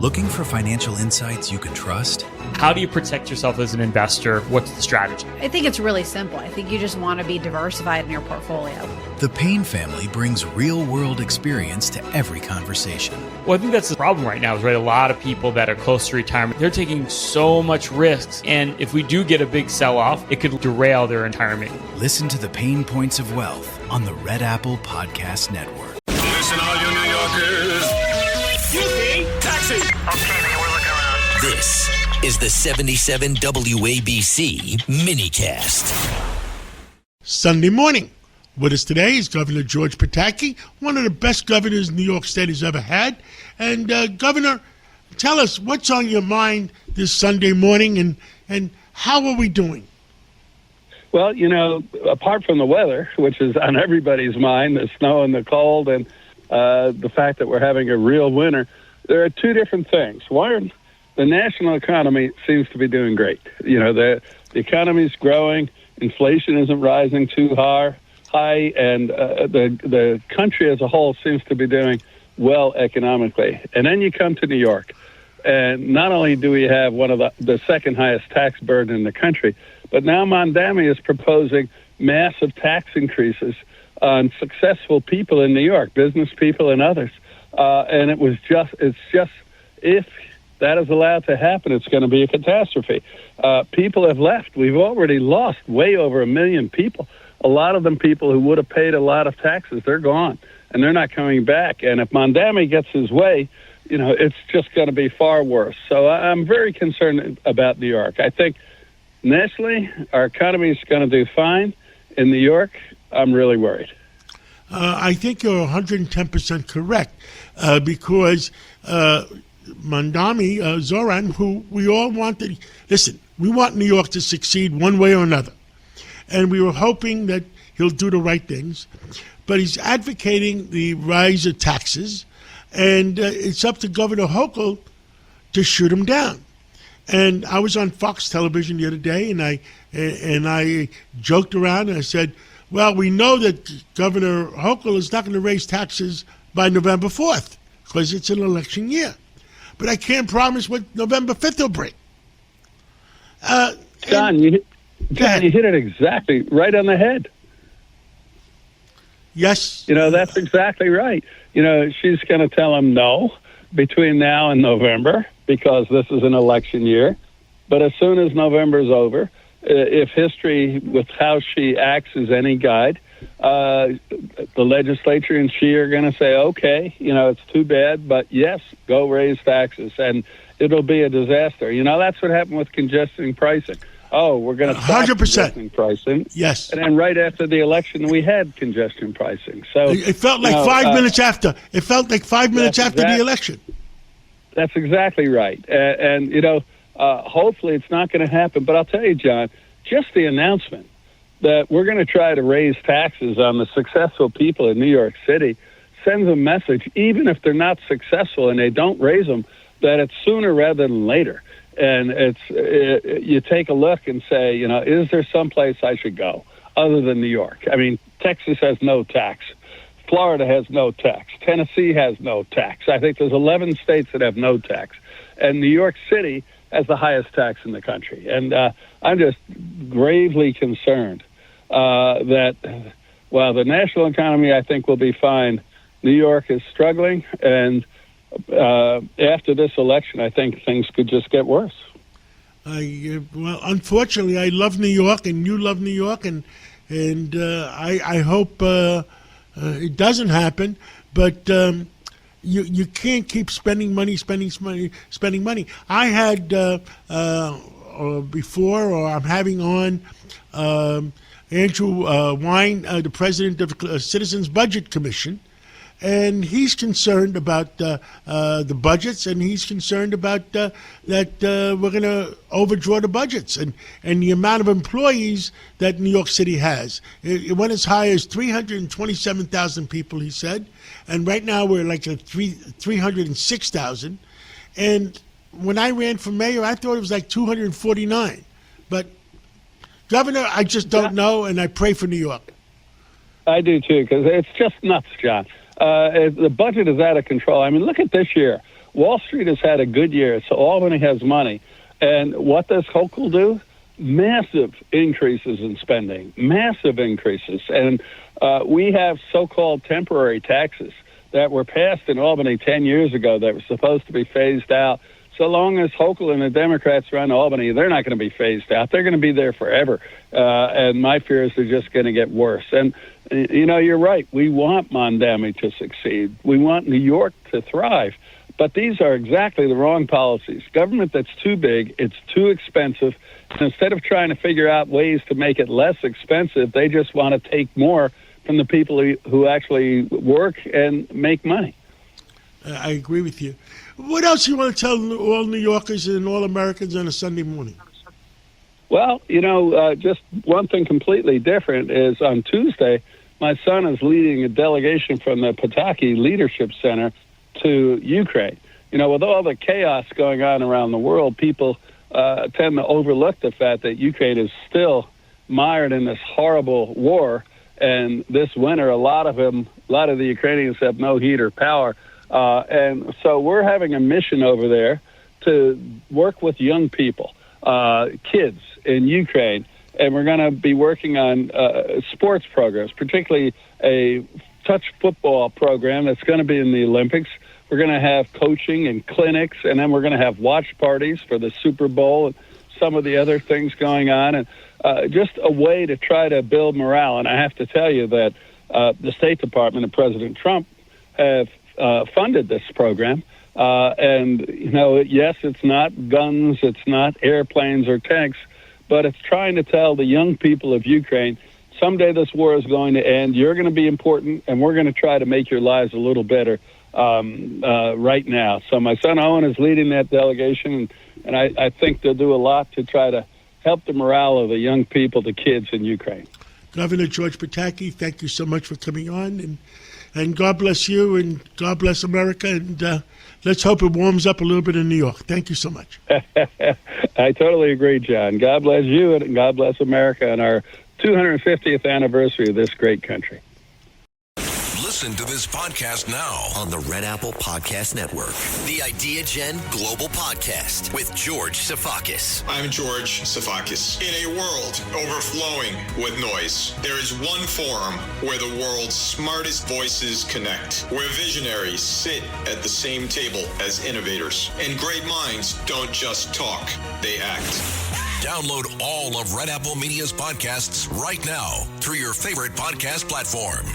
Looking for financial insights you can trust? How do you protect yourself as an investor? What's the strategy? I think it's really simple. I think you just want to be diversified in your portfolio. The Payne family brings real-world experience to every conversation. Well, I think that's the problem right now is, right, a lot of people that are close to retirement, they're taking so much risks. And if we do get a big sell-off, it could derail their retirement. Listen to the Pain Points of Wealth on the Red Apple Podcast Network. Listen, all you New Yorkers. Taxi. Okay, man, we're looking around. This is the 77 WABC minicast. Sunday morning. With us today is Governor George Pataki, one of the best governors New York State has ever had. And Governor, tell us what's on your mind this Sunday morning and how are we doing? Well, you know, apart from the weather, which is on everybody's mind, the snow and the cold and the fact that we're having a real winter, there are two different things. One, the national economy seems to be doing great. You know, the economy's growing, inflation isn't rising too high, and the country as a whole seems to be doing well economically. And then you come to New York, and not only do we have one of the second highest tax burden in the country, but now Mondami is proposing massive tax increases on successful people in New York, business people and others. And it's just if that is allowed to happen, it's going to be a catastrophe. People have left. We've already lost way over 1 million people. A lot of them people who would have paid a lot of taxes, they're gone, and they're not coming back. And if Mondami gets his way, you know, it's just going to be far worse. So I'm very concerned about New York. I think nationally, our economy is going to do fine. In New York, I'm really worried. I think you're 110% correct because Mondami, Zoran, who we all wanted, listen, we want New York to succeed one way or another. And we were hoping that he'll do the right things. But he's advocating the rise of taxes, and it's up to Governor Hochul to shoot him down. And I was on Fox television the other day, and I joked around, and I said, well, we know that Governor Hochul is not going to raise taxes by November 4th because it's an election year. But I can't promise what November 5th will bring. John, you hit it exactly right on the head. Yes. You know, that's exactly right. You know, she's going to tell him no between now and November because this is an election year. But as soon as November is over, if history with how she acts is any guide, the legislature and she are going to say, okay, you know, it's too bad, but yes, go raise taxes. And it'll be a disaster. You know, that's what happened with congestion pricing. Oh, we're going to stop 100%. congestion pricing. Yes. And then right after the election, we had congestion pricing. So it felt like 5 minutes after. It felt like 5 minutes after the election. That's exactly right. And you know, hopefully it's not going to happen. But I'll tell you, John, just the announcement that we're going to try to raise taxes on the successful people in New York City sends a message, even if they're not successful and they don't raise them, that it's sooner rather than later. And you take a look and say, you know, is there someplace I should go other than New York? I mean, Texas has no tax. Florida has no tax. Tennessee has no tax. I think there's 11 states that have no tax. And New York City has the highest tax in the country. And I'm just gravely concerned that while the national economy, I think, will be fine, New York is struggling. And after this election, I think things could just get worse. Well, unfortunately, I love New York, and you love New York, and I hope it doesn't happen. But you can't keep spending money. I had before, or I'm having on Andrew Wine, the president of the Citizens Budget Commission. And he's concerned about the budgets, and he's concerned about that we're going to overdraw the budgets and the amount of employees that New York City has. It went as high as 327,000 people, he said, and right now we're like at 306,000. And when I ran for mayor, I thought it was like 249. But, Governor, I just don't know, and I pray for New York. I do, too, because it's just nuts, John. The budget is out of control. I mean, look at this year. Wall Street has had a good year, so Albany has money. And what does Hochul do? Massive increases in spending, massive increases. And we have so-called temporary taxes that were passed in Albany 10 years ago that were supposed to be phased out. So long as Hochul and the Democrats run Albany, they're not going to be phased out. They're going to be there forever. And my fear is they're just going to get worse. And, you're right. We want Mondami to succeed. We want New York to thrive. But these are exactly the wrong policies. Government that's too big, it's too expensive. And instead of trying to figure out ways to make it less expensive, they just want to take more from the people who actually work and make money. I agree with you. What else you want to tell all New Yorkers and all Americans on a Sunday morning? Well, just one thing completely different is on Tuesday, my son is leading a delegation from the Pataki Leadership Center to Ukraine. With all the chaos going on around the world, people tend to overlook the fact that Ukraine is still mired in this horrible war. And this winter, a lot of the Ukrainians have no heat or power. And so we're having a mission over there to work with young people, kids in Ukraine. And we're going to be working on sports programs, particularly a touch football program that's going to be in the Olympics. We're going to have coaching and clinics, and then we're going to have watch parties for the Super Bowl and some of the other things going on, and just a way to try to build morale. And I have to tell you that the State Department and President Trump have funded this program. And, yes, it's not guns, it's not airplanes or tanks, but it's trying to tell the young people of Ukraine, someday this war is going to end. You're going to be important, and we're going to try to make your lives a little better right now. So my son Owen is leading that delegation, and I think they'll do a lot to try to help the morale of the young people, the kids in Ukraine. Governor George Pataki, thank you so much for coming on, and God bless you, and God bless America, and let's hope it warms up a little bit in New York. Thank you so much. I totally agree, John. God bless you, and God bless America and our 250th anniversary of this great country. Listen to this podcast now on the Red Apple Podcast Network. The Idea Gen Global Podcast with George Sifakis. I'm George Sifakis. In a world overflowing with noise, there is one forum where the world's smartest voices connect, where visionaries sit at the same table as innovators, and great minds don't just talk, they act. Download all of Red Apple Media's podcasts right now through your favorite podcast platform.